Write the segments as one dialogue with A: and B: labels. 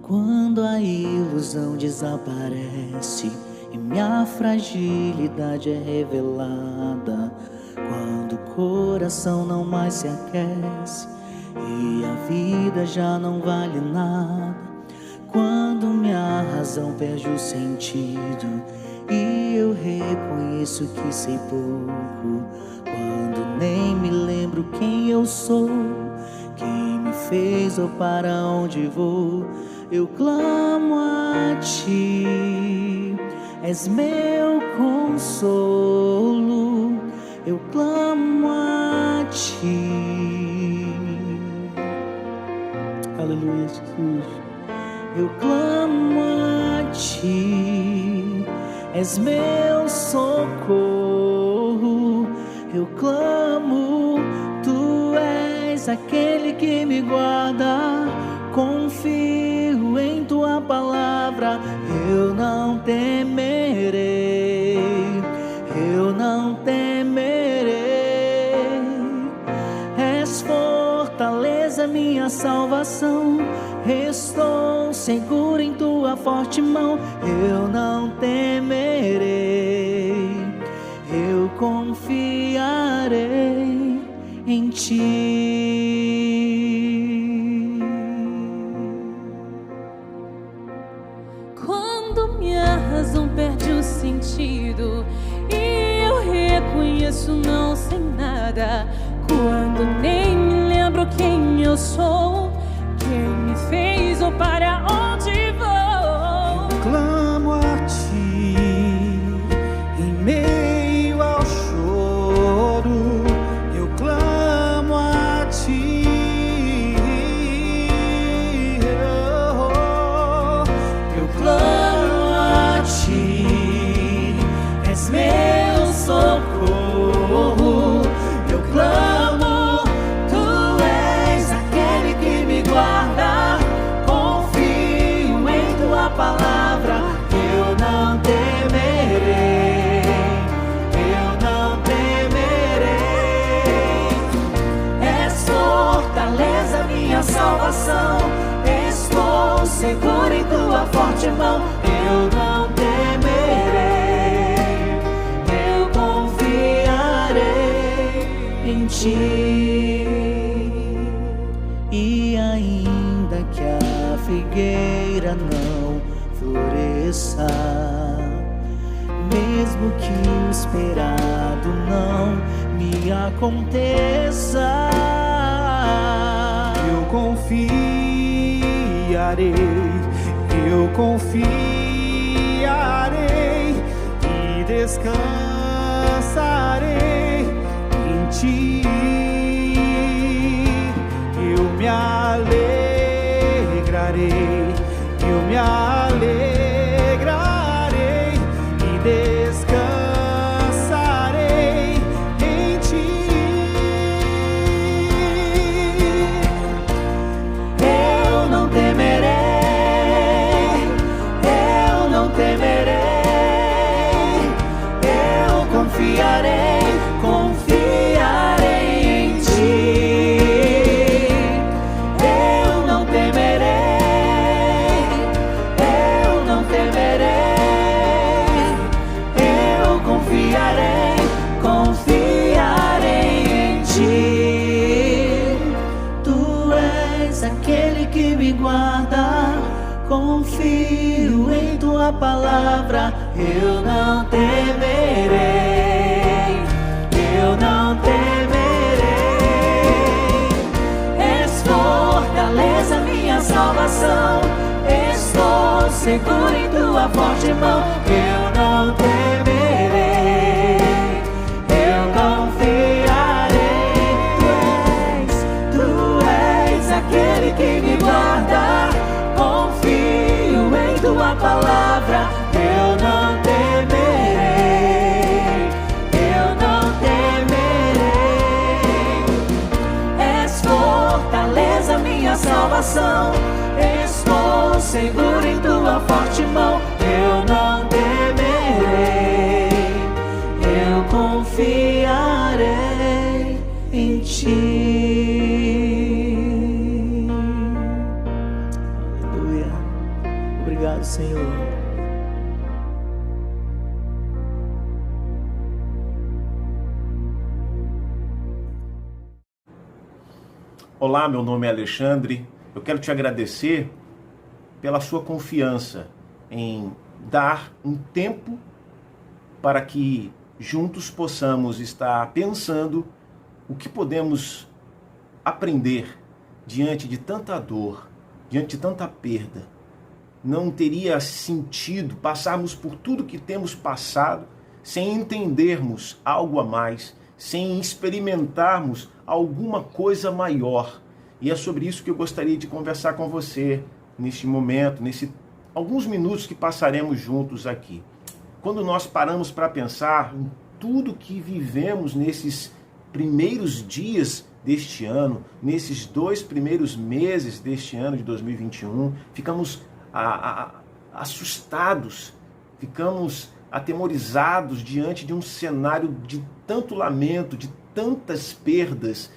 A: Quando a ilusão desaparece e minha fragilidade é revelada, quando o coração não mais se aquece e a vida já não vale nada, quando minha razão perde o sentido e eu reconheço que sei pouco, quando nem me lembro quem eu sou, quem me fez ou para onde vou, eu clamo a Ti, és meu consolo, eu clamo a Ti. Aleluia, Jesus. Eu clamo a Ti, és meu socorro, eu clamo, Tu és aquele que me guarda, confio em Tua palavra, eu não temerei, eu não temerei, és fortaleza, minha salvação, estou seguro em Tua forte mão, eu não temerei, eu confiarei em Ti.
B: Quando minha razão perde o sentido e eu reconheço não sei nada, quando nem me lembro quem eu sou, quem me fez ou para onde vou,
C: clamo a Ti em meio ao choro, eu clamo a Ti,
A: eu clamo a Ti, és meu socorro, eu clamo, Tu és aquele que me guarda, confio em Tua palavra, eu não temerei, eu não temerei, és fortaleza, minha salvação, estou seguro em Tua forte mão, eu não temerei, eu confiarei em Ti. E ainda que a figueira não floresça, mesmo que o esperado não me aconteça,
C: eu confiarei e descansarei em Ti, eu me alegrarei, eu me alegrarei e descansarei em Ti.
A: eu não temerei, eu não temerei, eu confiarei, confiarei em Ti. Eu não temerei, eu não temerei, eu confiarei, confiarei em Ti. Tu és aquele que me guarda, confio em Tua palavra, eu não temerei, eu não temerei, és fortaleza, minha salvação, estou seguro em Tua forte mão, eu não temerei, eu confiarei, Tu és aquele que me guarda, confio em Tua palavra, eu não temerei, eu não temerei, és fortaleza, minha salvação, estou seguro em Tua forte mão, eu não temerei, eu confiarei em Ti. Aleluia. Senhor.
D: Olá, meu nome é Alexandre. Eu quero te agradecer pela sua confiança em dar um tempo para que juntos possamos estar pensando o que podemos aprender diante de tanta dor, diante de tanta perda. Não teria sentido passarmos por tudo que temos passado sem entendermos algo a mais, sem experimentarmos alguma coisa maior. E é sobre isso que eu gostaria de conversar com você neste momento, alguns minutos que passaremos juntos aqui. Quando nós paramos para pensar em tudo que vivemos nesses primeiros dias deste ano, nesses 2 primeiros meses deste ano de 2021, ficamos assustados, ficamos atemorizados diante de um cenário de tanto lamento, de tantas perdas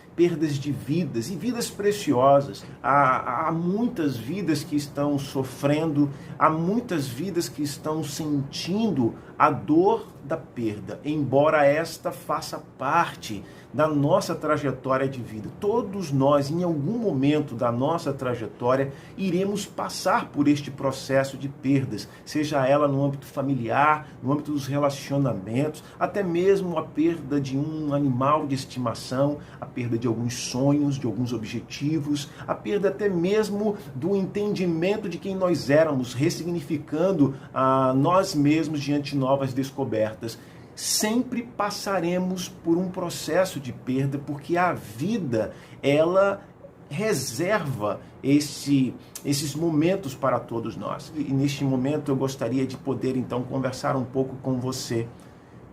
D: de vidas e vidas preciosas. Há muitas vidas que estão sofrendo, há muitas vidas que estão sentindo a dor da perda, embora esta faça parte da nossa trajetória de vida. Todos nós, em algum momento da nossa trajetória, iremos passar por este processo de perdas, seja ela no âmbito familiar, no âmbito dos relacionamentos, até mesmo a perda de um animal de estimação, a perda de alguns sonhos, de alguns objetivos, a perda até mesmo do entendimento de quem nós éramos, ressignificando a nós mesmos diante de novas descobertas. Sempre passaremos por um processo de perda, porque a vida, ela reserva esses momentos para todos nós. E neste momento eu gostaria de poder então conversar um pouco com você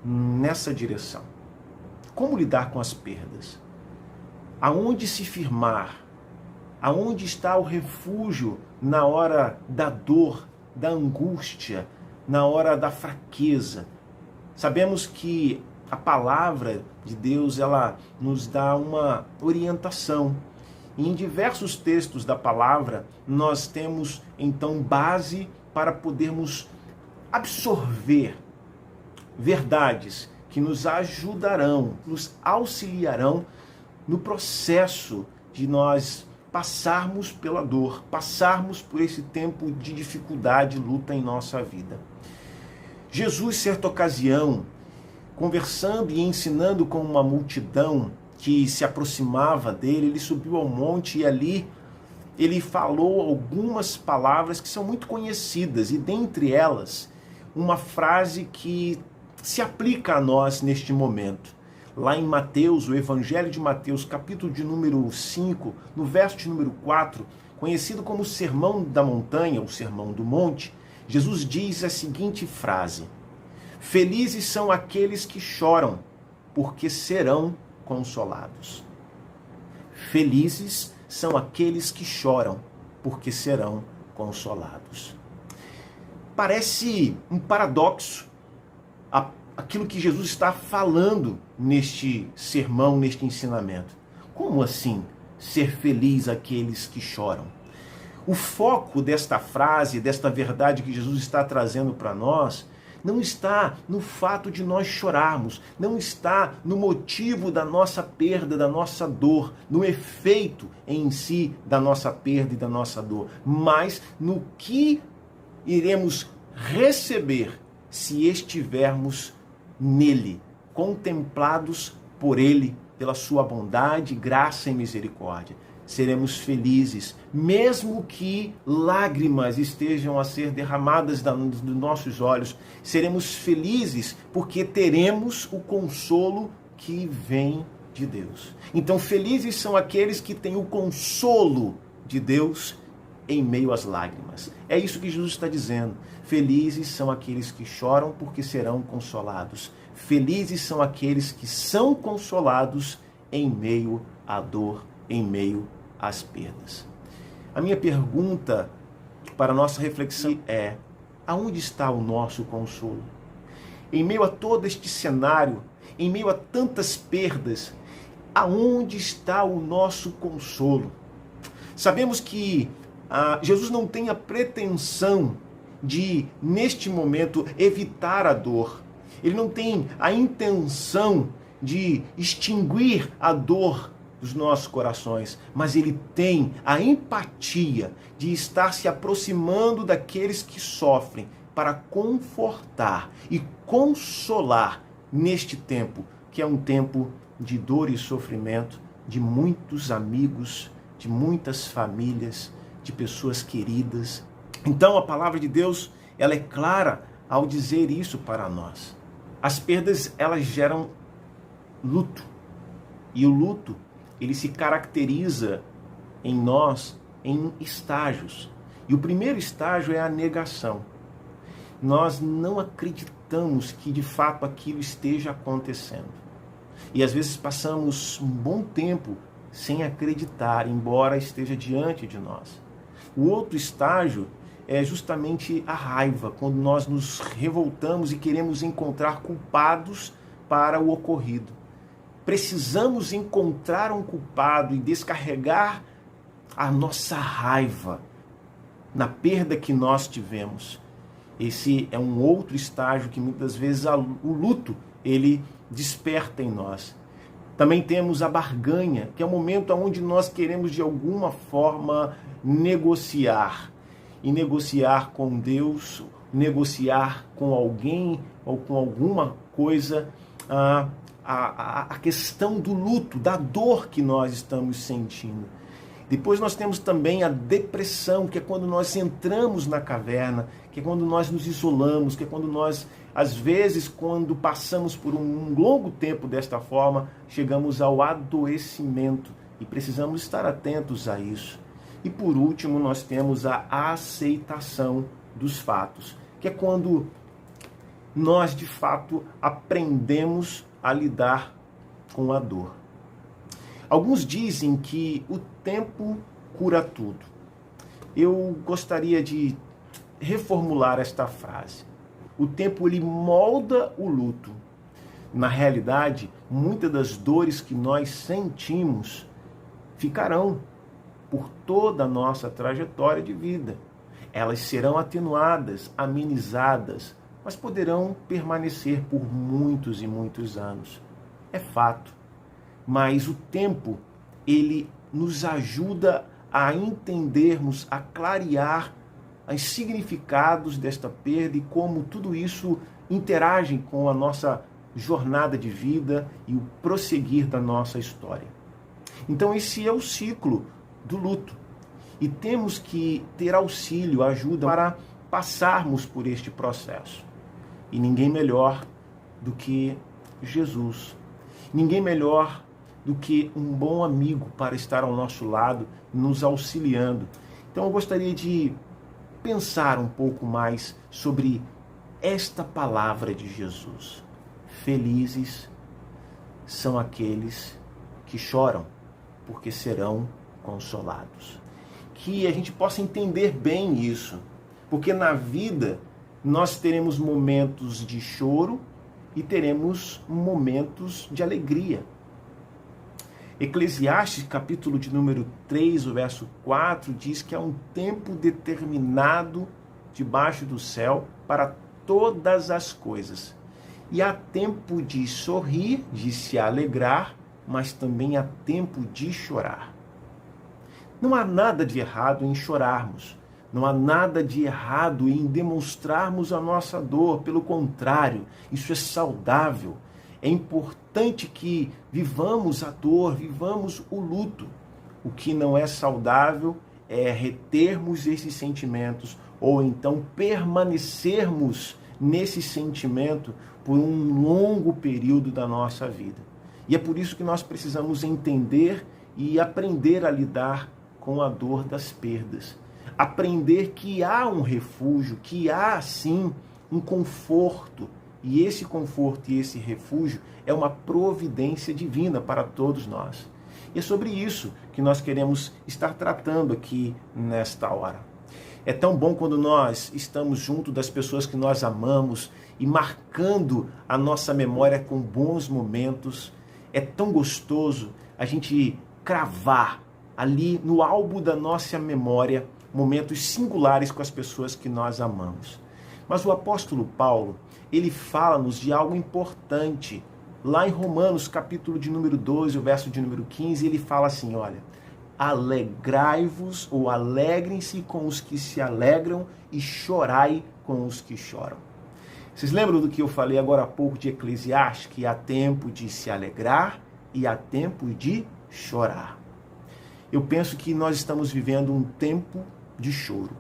D: nessa direção. Como lidar com as perdas? Aonde se firmar? Aonde está o refúgio na hora da dor, da angústia, na hora da fraqueza? Sabemos que a palavra de Deus, ela nos dá uma orientação. E em diversos textos da palavra, nós temos então base para podermos absorver verdades que nos ajudarão, nos auxiliarão no processo de nós passarmos pela dor, passarmos por esse tempo de dificuldade e luta em nossa vida. Jesus, certa ocasião, conversando e ensinando com uma multidão que se aproximava dele, ele subiu ao monte e ali ele falou algumas palavras que são muito conhecidas, e dentre elas, uma frase que se aplica a nós neste momento. Lá em Mateus, o Evangelho de Mateus, capítulo de número 5, no verso de número 4, conhecido como o Sermão da Montanha, o Sermão do Monte, Jesus diz a seguinte frase: felizes são aqueles que choram, porque serão consolados. Felizes são aqueles que choram, porque serão consolados. Parece um paradoxo aquilo que Jesus está falando neste sermão, neste ensinamento. Como assim ser feliz aqueles que choram? O foco desta frase, desta verdade que Jesus está trazendo para nós, não está no fato de nós chorarmos, não está no motivo da nossa perda, da nossa dor, no efeito em si da nossa perda e da nossa dor, mas no que iremos receber se estivermos nele, contemplados por ele, pela sua bondade, graça e misericórdia. Seremos felizes, mesmo que lágrimas estejam a ser derramadas dos nossos olhos. Seremos felizes porque teremos o consolo que vem de Deus. Então, felizes são aqueles que têm o consolo de Deus em meio às lágrimas. É isso que Jesus está dizendo. Felizes são aqueles que choram porque serão consolados. Felizes são aqueles que são consolados em meio à dor, em meio às perdas. A minha pergunta para a nossa reflexão é: aonde está o nosso consolo? Em meio a todo este cenário, em meio a tantas perdas, aonde está o nosso consolo? Sabemos que Jesus não tem a pretensão de, neste momento, evitar a dor. Ele não tem a intenção de extinguir a dor dos nossos corações, mas ele tem a empatia de estar se aproximando daqueles que sofrem para confortar e consolar neste tempo, que é um tempo de dor e sofrimento, de muitos amigos, de muitas famílias, de pessoas queridas. Então a palavra de Deus, ela é clara ao dizer isso para nós. As perdas, elas geram luto. E o luto, ele se caracteriza em nós em estágios. E o primeiro estágio é a negação. Nós não acreditamos que de fato aquilo esteja acontecendo. E às vezes passamos um bom tempo sem acreditar, embora esteja diante de nós. O outro estágio é justamente a raiva, quando nós nos revoltamos e queremos encontrar culpados para o ocorrido. Precisamos encontrar um culpado e descarregar a nossa raiva na perda que nós tivemos. Esse é um outro estágio que muitas vezes o luto ele desperta em nós. Também temos a barganha, que é o momento onde nós queremos de alguma forma negociar. E negociar com Deus, negociar com alguém ou com alguma coisa, a questão do luto, da dor que nós estamos sentindo. Depois nós temos também a depressão, que é quando nós entramos na caverna, que é quando nós nos isolamos, que é quando nós, às vezes, quando passamos por um longo tempo desta forma, chegamos ao adoecimento e precisamos estar atentos a isso. E por último, nós temos a aceitação dos fatos, que é quando nós, de fato, aprendemos a lidar com a dor. Alguns dizem que o tempo cura tudo. Eu gostaria de reformular esta frase. O tempo, ele molda o luto. Na realidade, muitas das dores que nós sentimos ficarão por toda a nossa trajetória de vida. Elas serão atenuadas, amenizadas, mas poderão permanecer por muitos e muitos anos. É fato. Mas o tempo, ele nos ajuda a entendermos, a clarear os significados desta perda e como tudo isso interage com a nossa jornada de vida e o prosseguir da nossa história. Então esse é o ciclo do luto. E temos que ter auxílio, ajuda para passarmos por este processo. E ninguém melhor do que Jesus. Ninguém melhor do que um bom amigo para estar ao nosso lado, nos auxiliando. Então eu gostaria de pensar um pouco mais sobre esta palavra de Jesus. Felizes são aqueles que choram, porque serão consolados. Que a gente possa entender bem isso, porque na vida nós teremos momentos de choro e teremos momentos de alegria. Eclesiastes, capítulo de número 3, o verso 4, diz que há um tempo determinado debaixo do céu para todas as coisas. E há tempo de sorrir, de se alegrar, mas também há tempo de chorar. Não há nada de errado em chorarmos. Não há nada de errado em demonstrarmos a nossa dor. Pelo contrário, isso é saudável. É importante que vivamos a dor, vivamos o luto. O que não é saudável é retermos esses sentimentos ou então permanecermos nesse sentimento por um longo período da nossa vida. E é por isso que nós precisamos entender e aprender a lidar com a dor das perdas. Aprender que há um refúgio, que há sim um conforto. E esse conforto e esse refúgio é uma providência divina para todos nós. E é sobre isso que nós queremos estar tratando aqui nesta hora. É tão bom quando nós estamos junto das pessoas que nós amamos e marcando a nossa memória com bons momentos. É tão gostoso a gente cravar ali no álbum da nossa memória momentos singulares com as pessoas que nós amamos. Mas o apóstolo Paulo, ele fala-nos de algo importante. Lá em Romanos, capítulo de número 12, o verso de número 15, ele fala assim, olha, alegrai-vos ou alegrem-se com os que se alegram e chorai com os que choram. Vocês lembram do que eu falei agora há pouco de Eclesiastes, que há tempo de se alegrar e há tempo de chorar? Eu penso que nós estamos vivendo um tempo de choro,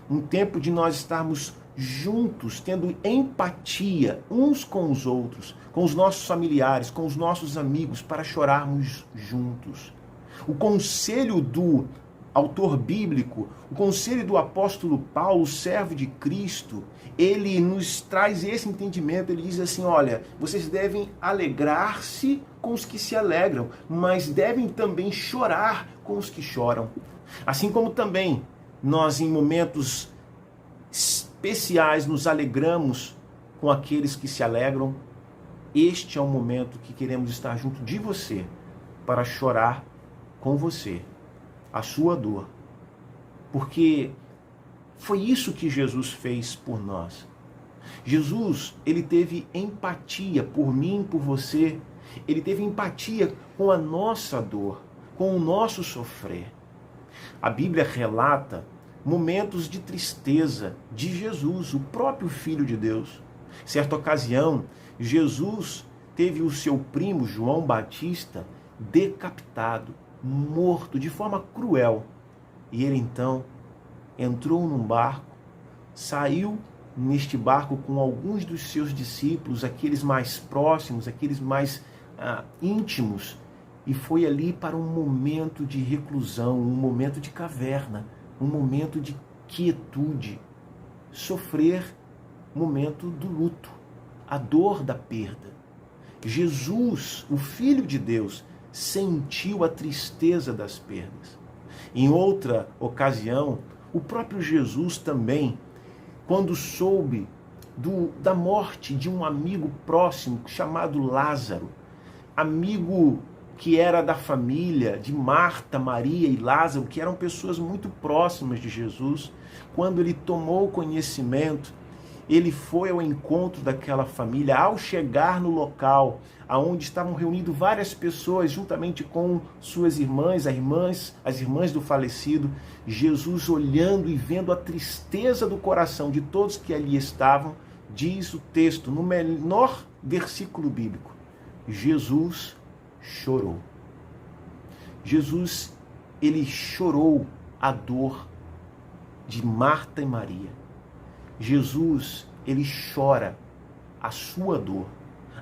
D: um tempo de nós estarmos juntos, tendo empatia uns com os outros, com os nossos familiares, com os nossos amigos, para chorarmos juntos. O conselho do autor bíblico, o conselho do apóstolo Paulo, servo de Cristo, ele nos traz esse entendimento. Ele diz assim, olha, vocês devem alegrar-se com os que se alegram, mas devem também chorar com os que choram. Assim como também nós, em momentos especiais, nos alegramos com aqueles que se alegram, este é o momento que queremos estar junto de você para chorar com você a sua dor. Porque foi isso que Jesus fez por nós. Jesus, ele teve empatia por mim, por você. Ele teve empatia com a nossa dor, com o nosso sofrer. A Bíblia relata momentos de tristeza de Jesus, o próprio Filho de Deus. Certa ocasião, Jesus teve o seu primo João Batista decapitado, morto de forma cruel. E ele então entrou num barco, saiu neste barco com alguns dos seus discípulos, aqueles mais próximos, aqueles mais íntimos, e foi ali para um momento de reclusão, um momento de caverna, um momento de quietude, sofrer momento do luto, a dor da perda. Jesus, o Filho de Deus, sentiu a tristeza das perdas. Em outra ocasião, o próprio Jesus também, quando soube da morte de um amigo próximo chamado Lázaro, amigo que era da família de Marta, Maria e Lázaro, que eram pessoas muito próximas de Jesus, quando ele tomou conhecimento, ele foi ao encontro daquela família. Ao chegar no local onde estavam reunidas várias pessoas, juntamente com suas irmãs, as irmãs do falecido, Jesus, olhando e vendo a tristeza do coração de todos que ali estavam, diz o texto, no menor versículo bíblico, Jesus chorou. Jesus, ele chorou a dor de Marta e Maria. Jesus, ele chora a sua dor,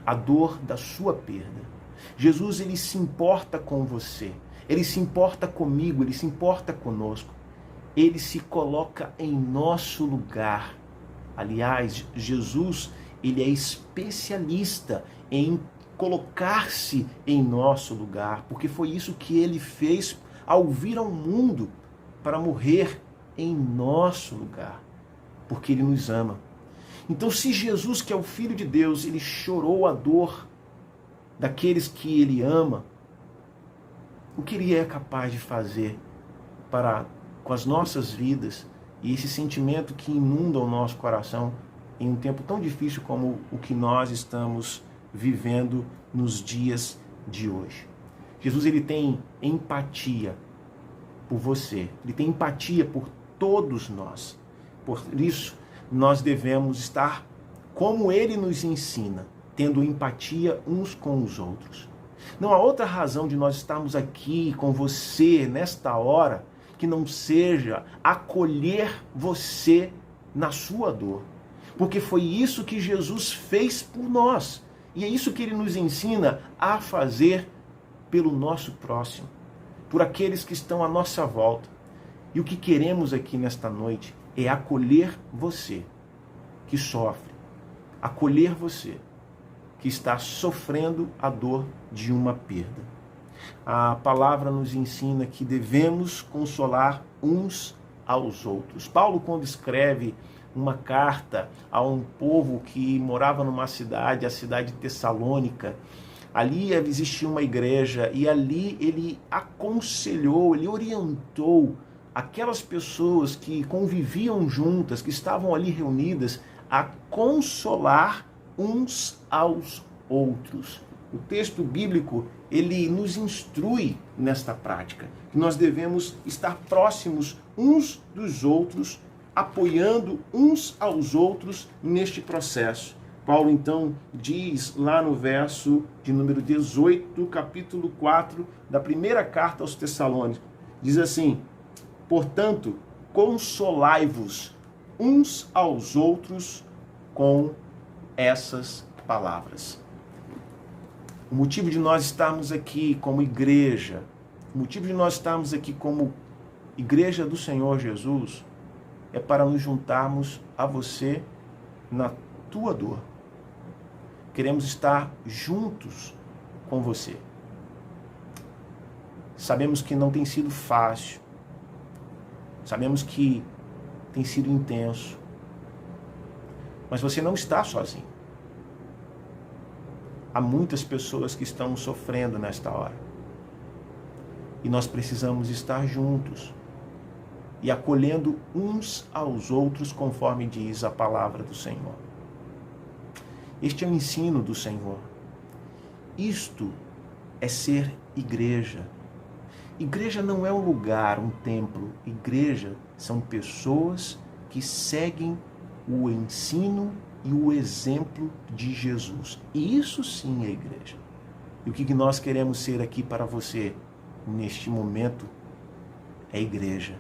D: a dor da sua perda. Jesus, ele se importa com você, ele se importa comigo, ele se importa conosco. Ele se coloca em nosso lugar. Aliás, Jesus, ele é especialista em colocar-se em nosso lugar, porque foi isso que ele fez ao vir ao mundo para morrer em nosso lugar, porque ele nos ama. Então, se Jesus, que é o Filho de Deus, ele chorou a dor daqueles que ele ama, o que ele é capaz de fazer com as nossas vidas e esse sentimento que inunda o nosso coração em um tempo tão difícil como o que nós estamos vivendo nos dias de hoje? Jesus, ele tem empatia por você, ele tem empatia por todos nós. Por isso, nós devemos estar como ele nos ensina, tendo empatia uns com os outros. Não há outra razão de nós estarmos aqui com você nesta hora que não seja acolher você na sua dor. Porque foi isso que Jesus fez por nós. E é isso que ele nos ensina a fazer pelo nosso próximo, por aqueles que estão à nossa volta. E o que queremos aqui nesta noite é acolher você que sofre, acolher você que está sofrendo a dor de uma perda. A palavra nos ensina que devemos consolar uns aos outros. Paulo, quando escreve uma carta a um povo que morava numa cidade, a cidade de Tessalônica, ali existia uma igreja e ali ele aconselhou, ele orientou aquelas pessoas que conviviam juntas, que estavam ali reunidas, a consolar uns aos outros. O texto bíblico, ele nos instrui nesta prática, que nós devemos estar próximos uns dos outros, apoiando uns aos outros neste processo. Paulo, então, diz lá no verso de número 18, capítulo 4, da primeira carta aos Tessalônicos, diz assim: portanto, consolai-vos uns aos outros com essas palavras. O motivo de nós estarmos aqui como igreja, o motivo de nós estarmos aqui como igreja do Senhor Jesus, é para nos juntarmos a você na tua dor. Queremos estar juntos com você. Sabemos que não tem sido fácil. Sabemos que tem sido intenso. Mas você não está sozinho. Há muitas pessoas que estão sofrendo nesta hora. E nós precisamos estar juntos e acolhendo uns aos outros, conforme diz a palavra do Senhor. Este é o ensino do Senhor. Isto é ser igreja. Igreja não é um lugar, um templo. Igreja são pessoas que seguem o ensino e o exemplo de Jesus. E isso sim é igreja. E o que nós queremos ser aqui para você neste momento é igreja.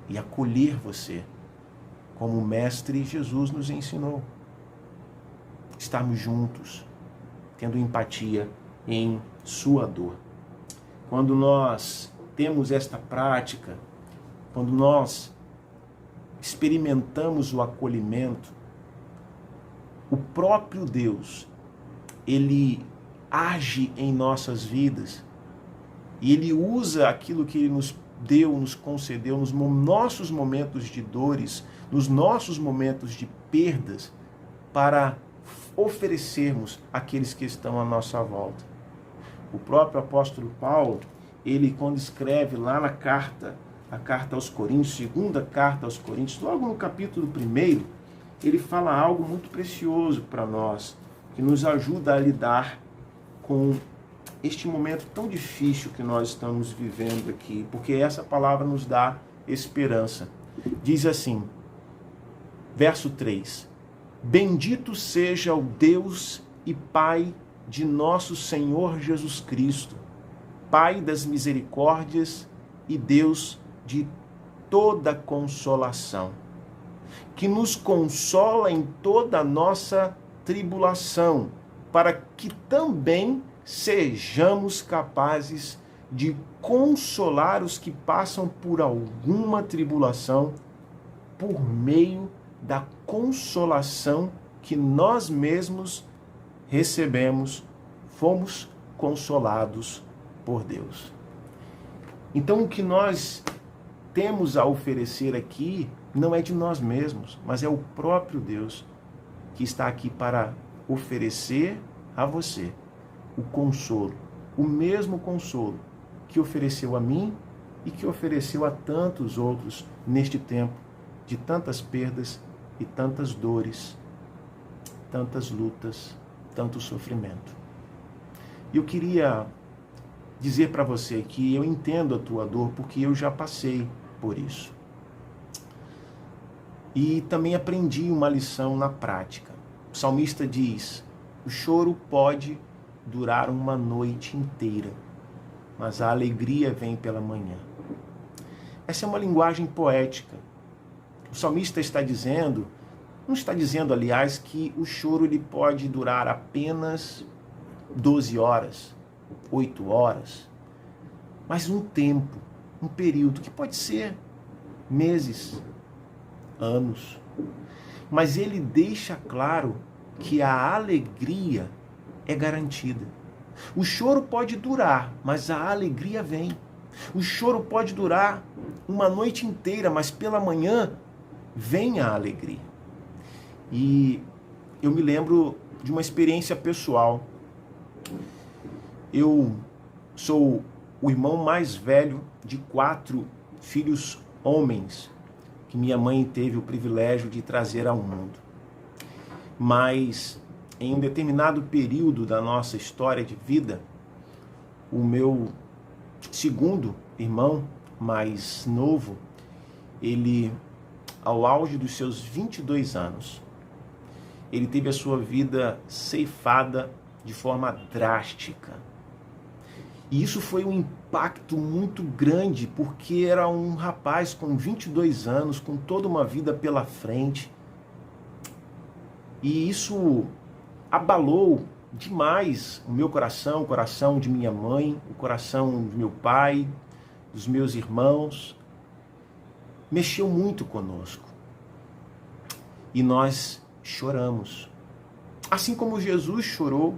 D: E acolher você, como o Mestre Jesus nos ensinou. Estarmos juntos, tendo empatia em sua dor. Quando nós temos esta prática, quando nós experimentamos o acolhimento, o próprio Deus, ele age em nossas vidas e ele usa aquilo que ele nos deu, nos concedeu nos nossos momentos de dores, nos nossos momentos de perdas, para oferecermos àqueles que estão à nossa volta. O próprio apóstolo Paulo, ele quando escreve lá na carta, a carta aos Coríntios, segunda carta aos Coríntios, logo no capítulo 1, ele fala algo muito precioso para nós, que nos ajuda a lidar com este momento tão difícil que nós estamos vivendo aqui, porque essa palavra nos dá esperança. Diz assim, verso 3, bendito seja o Deus e Pai de nosso Senhor Jesus Cristo, Pai das misericórdias e Deus de toda consolação, que nos consola em toda a nossa tribulação, para que também sejamos capazes de consolar os que passam por alguma tribulação, por meio da consolação que nós mesmos recebemos, fomos consolados por Deus. Então o que nós temos a oferecer aqui não é de nós mesmos, mas é o próprio Deus que está aqui para oferecer a você o consolo, o mesmo consolo que ofereceu a mim e que ofereceu a tantos outros neste tempo de tantas perdas e tantas dores, tantas lutas, tanto sofrimento. E eu queria dizer para você que eu entendo a tua dor porque eu já passei por isso. E também aprendi uma lição na prática. O salmista diz, o choro pode durar uma noite inteira, mas a alegria vem pela manhã. Essa é uma linguagem poética. O salmista está dizendo, não está dizendo, aliás, que o choro ele pode durar apenas 12 horas, 8 horas, mas um tempo, um período que pode ser meses, anos. Mas ele deixa claro que a alegria é garantida. O choro pode durar, mas a alegria vem. O choro pode durar uma noite inteira, mas pela manhã vem a alegria. E eu me lembro de uma experiência pessoal. Eu sou o irmão mais velho de 4 filhos homens que minha mãe teve o privilégio de trazer ao mundo. Mas em um determinado período da nossa história de vida, o meu segundo irmão, mais novo, ele, ao auge dos seus 22 anos, ele teve a sua vida ceifada de forma drástica. E isso foi um impacto muito grande, porque era um rapaz com 22 anos, com toda uma vida pela frente. E isso abalou demais o meu coração, o coração de minha mãe, o coração do meu pai, dos meus irmãos. Mexeu muito conosco. E nós choramos. Assim como Jesus chorou,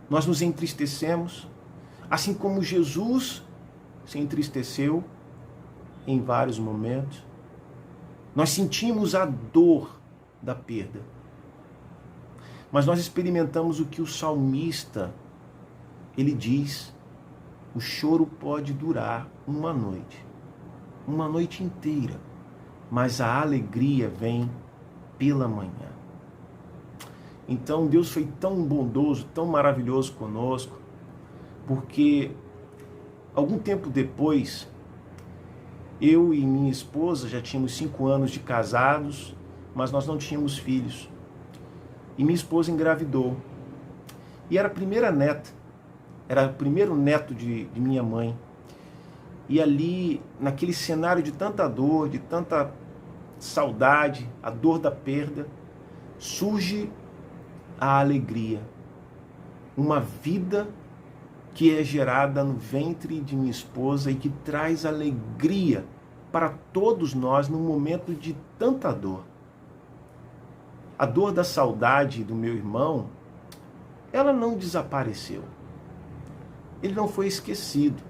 D: nós nos entristecemos. Assim como Jesus se entristeceu em vários momentos, nós sentimos a dor da perda. Mas nós experimentamos o que o salmista, ele diz: o choro pode durar uma noite inteira, mas a alegria vem pela manhã. Então Deus foi tão bondoso, tão maravilhoso conosco, porque algum tempo depois, eu e minha esposa já tínhamos 5 anos de casados, mas nós não tínhamos filhos. E minha esposa engravidou. E era a primeira neta, era o primeiro neto de minha mãe. E ali, naquele cenário de tanta dor, de tanta saudade, a dor da perda, surge a alegria. Uma vida que é gerada no ventre de minha esposa e que traz alegria para todos nós num momento de tanta dor. A dor da saudade do meu irmão, ela não desapareceu. Ele não foi esquecido,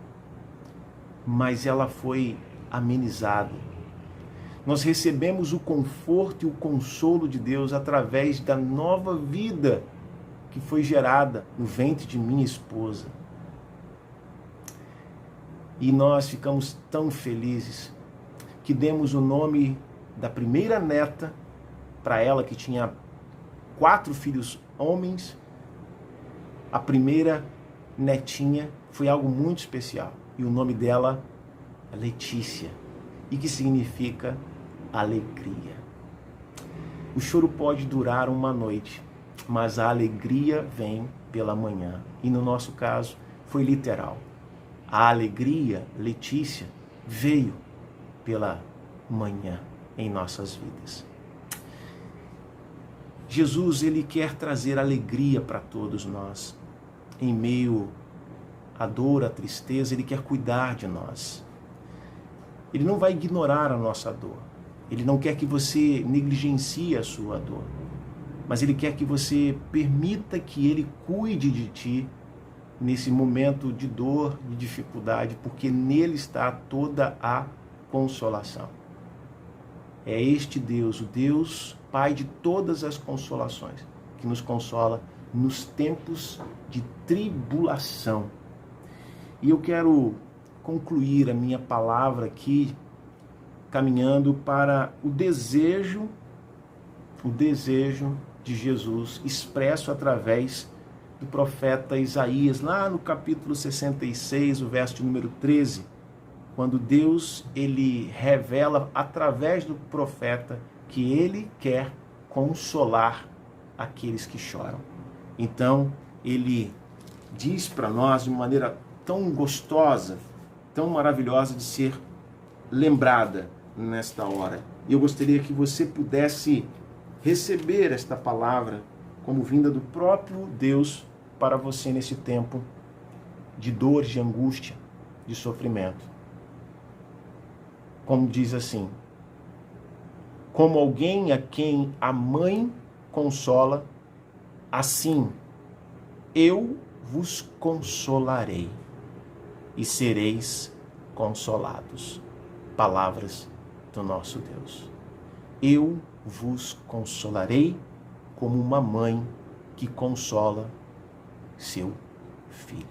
D: mas ela foi amenizada. Nós recebemos o conforto e o consolo de Deus através da nova vida que foi gerada no ventre de minha esposa. E nós ficamos tão felizes que demos o nome da primeira neta para ela, que tinha 4 filhos homens. A primeira netinha foi algo muito especial. E o nome dela é Letícia, e que significa alegria. O choro pode durar uma noite, mas a alegria vem pela manhã. E no nosso caso, foi literal. A alegria, Letícia, veio pela manhã em nossas vidas. Jesus, ele quer trazer alegria para todos nós. Em meio à dor, à tristeza, ele quer cuidar de nós. Ele não vai ignorar a nossa dor. Ele não quer que você negligencie a sua dor. Mas ele quer que você permita que ele cuide de ti nesse momento de dor, de dificuldade, porque nele está toda a consolação. É este Deus, o Deus Pai de todas as consolações, que nos consola nos tempos de tribulação. E eu quero concluir a minha palavra aqui, caminhando para o desejo de Jesus, expresso através do profeta Isaías, lá no capítulo 66, o verso de número 13, quando Deus, ele revela através do profeta que ele quer consolar aqueles que choram. Então, ele diz para nós de uma maneira tão gostosa, tão maravilhosa de ser lembrada nesta hora. E eu gostaria que você pudesse receber esta palavra como vinda do próprio Deus para você nesse tempo de dor, de angústia, de sofrimento. Como diz assim: como alguém a quem a mãe consola, assim eu vos consolarei e sereis consolados. Palavras do nosso Deus. Eu vos consolarei como uma mãe que consola seu filho.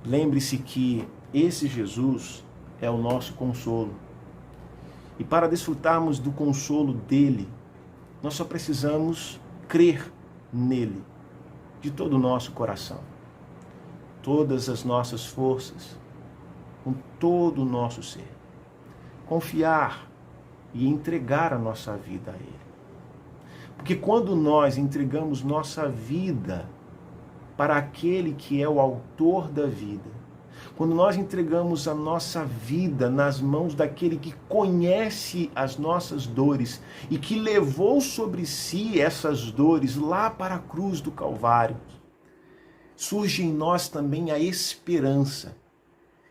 D: Lembre-se que esse Jesus é o nosso consolo. E para desfrutarmos do consolo dele, nós só precisamos crer nele, de todo o nosso coração, todas as nossas forças, com todo o nosso ser. Confiar e entregar a nossa vida a ele. Porque quando nós entregamos nossa vida para aquele que é o autor da vida, quando nós entregamos a nossa vida nas mãos daquele que conhece as nossas dores e que levou sobre si essas dores lá para a cruz do Calvário, surge em nós também a esperança.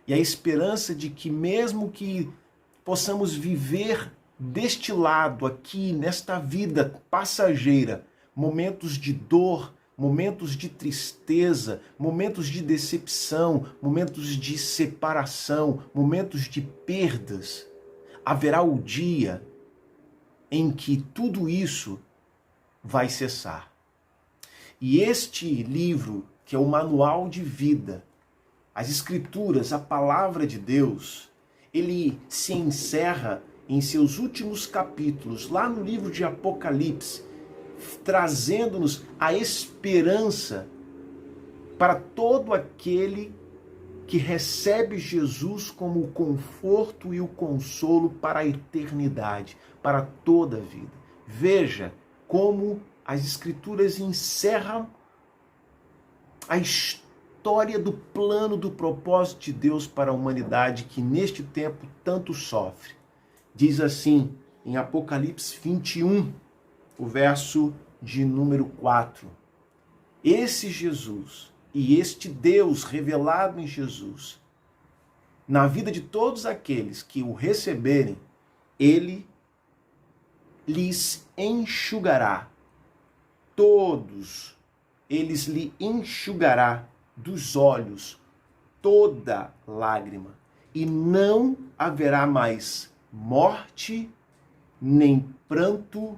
D: E a esperança de que mesmo que possamos viver deste lado aqui, nesta vida passageira, momentos de dor, momentos de tristeza, momentos de decepção, momentos de separação, momentos de perdas, haverá o dia em que tudo isso vai cessar. E este livro, que é o manual de vida, as Escrituras, a palavra de Deus, ele se encerra em seus últimos capítulos, lá no livro de Apocalipse, trazendo-nos a esperança para todo aquele que recebe Jesus como o conforto e o consolo para a eternidade, para toda a vida. Veja como as Escrituras encerram a história do plano, do propósito de Deus para a humanidade que neste tempo tanto sofre. Diz assim em Apocalipse 21, o verso de número 4. Esse Jesus e este Deus revelado em Jesus, na vida de todos aqueles que o receberem, ele lhes enxugará todos, eles lhe enxugará dos olhos toda lágrima, e não haverá mais morte, nem pranto,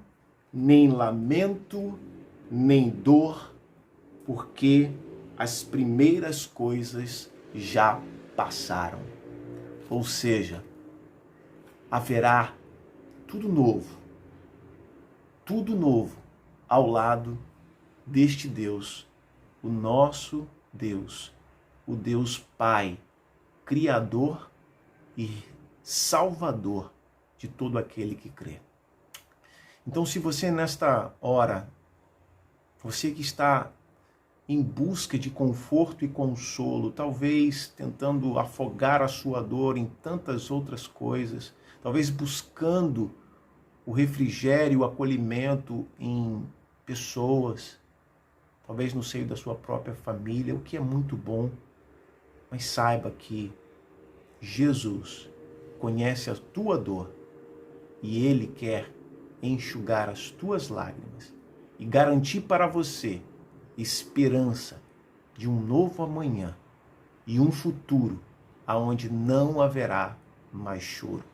D: nem lamento, nem dor, porque as primeiras coisas já passaram. Ou seja, haverá tudo novo ao lado deste Deus, o nosso Deus, o Deus Pai, Criador e Salvador de todo aquele que crê. Então, se você nesta hora, você que está em busca de conforto e consolo, talvez tentando afogar a sua dor em tantas outras coisas, talvez buscando o refrigério, o acolhimento em pessoas, talvez no seio da sua própria família, o que é muito bom, mas saiba que Jesus conhece a tua dor e Ele quer enxugar as tuas lágrimas e garantir para você esperança de um novo amanhã e um futuro aonde não haverá mais choro,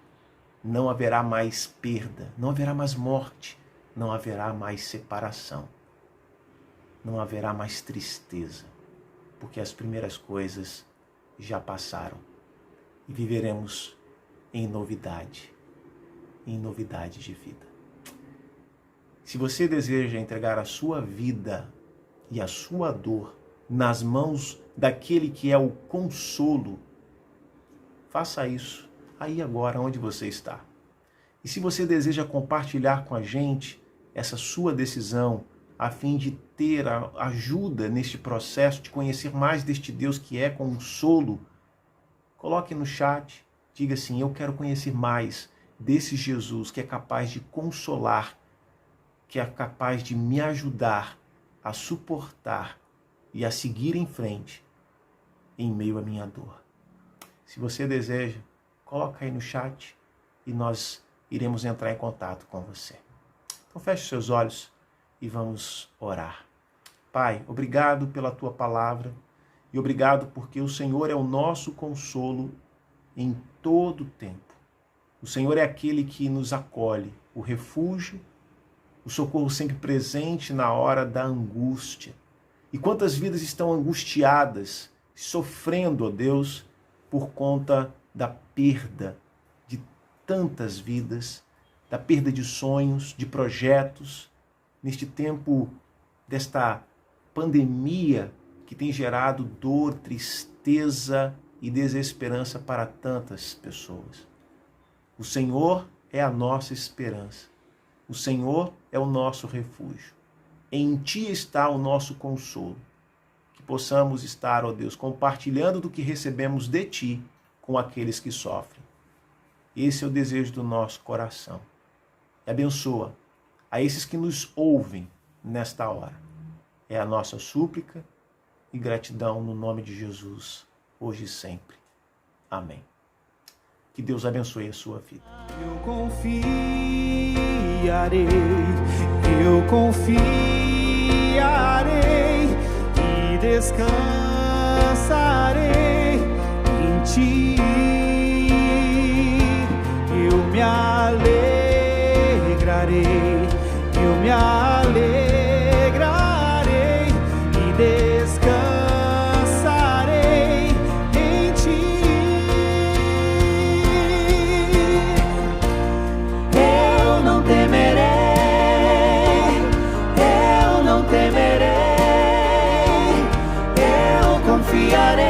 D: não haverá mais perda, não haverá mais morte, não haverá mais separação, não haverá mais tristeza, porque as primeiras coisas já passaram e viveremos em novidade de vida. Se você deseja entregar a sua vida e a sua dor nas mãos daquele que é o consolo, faça isso aí agora onde você está. E se você deseja compartilhar com a gente essa sua decisão, a fim de ter a ajuda neste processo, de conhecer mais deste Deus que é consolo, coloque no chat, diga assim: eu quero conhecer mais desse Jesus que é capaz de consolar, que é capaz de me ajudar a suportar e a seguir em frente em meio à minha dor. Se você deseja, coloca aí no chat e nós iremos entrar em contato com você. Então feche seus olhos e vamos orar. Pai, obrigado pela tua palavra e obrigado porque o Senhor é o nosso consolo em todo o tempo. O Senhor é aquele que nos acolhe, o refúgio, o socorro sempre presente na hora da angústia. E quantas vidas estão angustiadas, sofrendo, ó Deus, por conta da perda de tantas vidas, da perda de sonhos, de projetos, neste tempo desta pandemia que tem gerado dor, tristeza e desesperança para tantas pessoas. O Senhor é a nossa esperança. O Senhor é o nosso refúgio. Em Ti está o nosso consolo. Que possamos estar, ó Deus, compartilhando do que recebemos de Ti com aqueles que sofrem. Esse é o desejo do nosso coração. E abençoa a esses que nos ouvem nesta hora. É a nossa súplica e gratidão no nome de Jesus, hoje e sempre. Amém. Que Deus abençoe a sua vida.
C: Eu confiarei e descansarei em Ti. Eu me alegrarei e descansarei em Ti. Eu não temerei, eu confiarei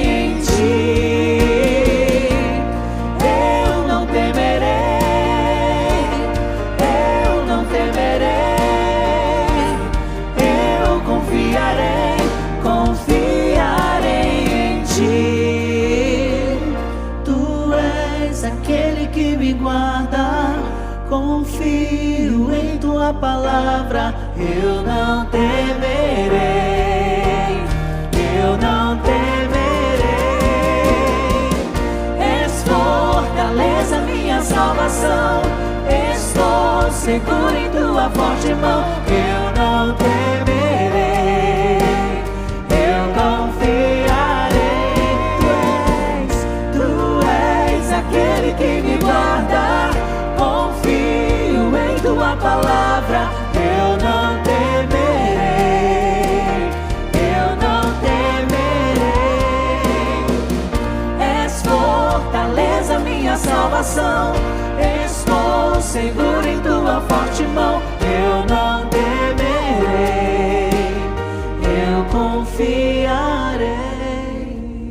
C: em Ti. Eu não temerei, eu confiarei em Ti. Tu és aquele que me guarda, confio em Tua palavra. Eu não temerei, és fortaleza, minha salvação. Estou seguro em Tua forte mão. Eu não temerei, eu confiarei. Tu és aquele que me guarda, confio em Tua palavra. Eu não temerei, és fortaleza, minha salvação. Estou seguro em Tua forte mão. Eu não temerei, eu confiarei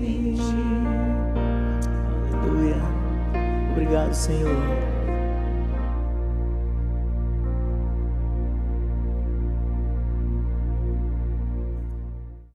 C: em Ti. Aleluia. Obrigado, Senhor.